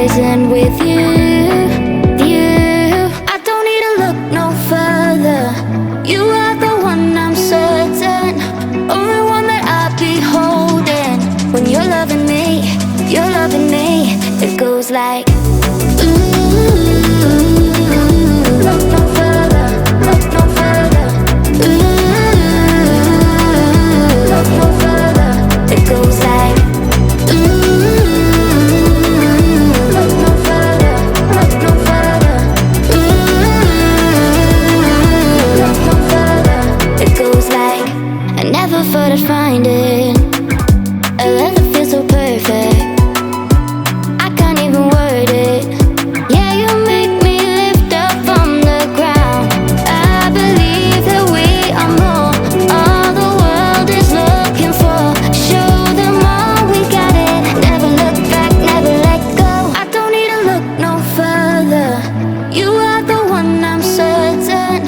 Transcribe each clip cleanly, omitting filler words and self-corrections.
present with you. I don't need to look no further. You are the one, I'm certain. Only one that I'll be holding. When you're loving me, it goes like look no further, look no further. Look no further, it goes like look no further, look no further. Look no further, it goes like I never thought I'd find it. A love that feels so perfect. I can't even word it. Yeah, you make me lift up from the ground. I believe that we are more. All the world is looking for. Show them all we got it. Never look back, never let go. I don't need to look no further. You are the one, I'm certain.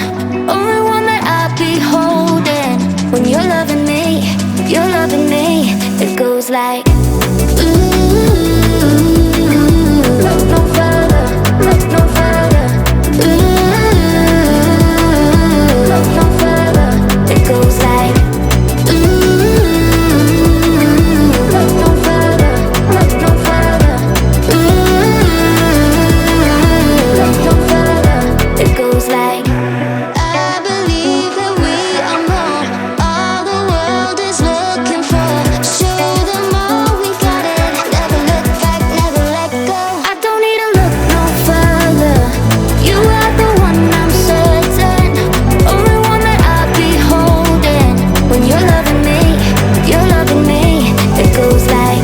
Only one that I'll be holding. When you're loving me, it goes like look no further, look no further. Look no further, it goes like look no further, look no further. Look no further, it goes like I believe that we are more. All the world is looking for. Show them all we got it. Never look back, never let go. I don't need to look no further. You are the one, I'm certain. Only one that I'll be holding. When you're loving me, it goes like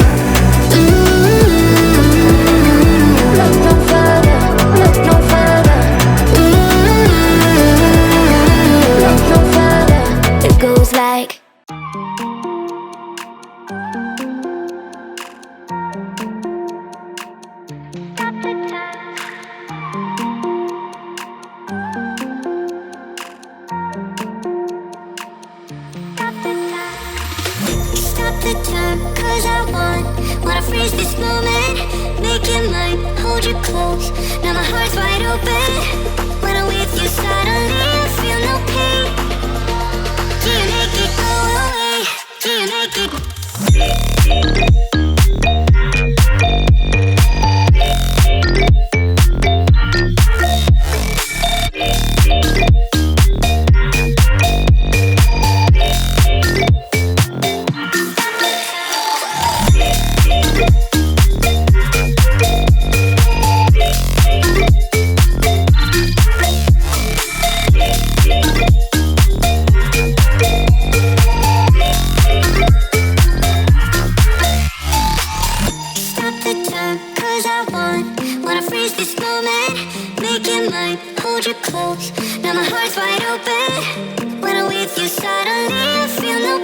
look no further, look no further. Look no further, it goes like Stop the time, cause I wanna freeze this moment. Make it mine, hold you close. Now my heart's wide open. When I'm with you suddenly I feel no pain. Do you make it go away? Do you make it? Stop the time, cause I wanna freeze this moment. Make it mine, hold you close. Now my heart's wide open. When I'm with you suddenly I feel no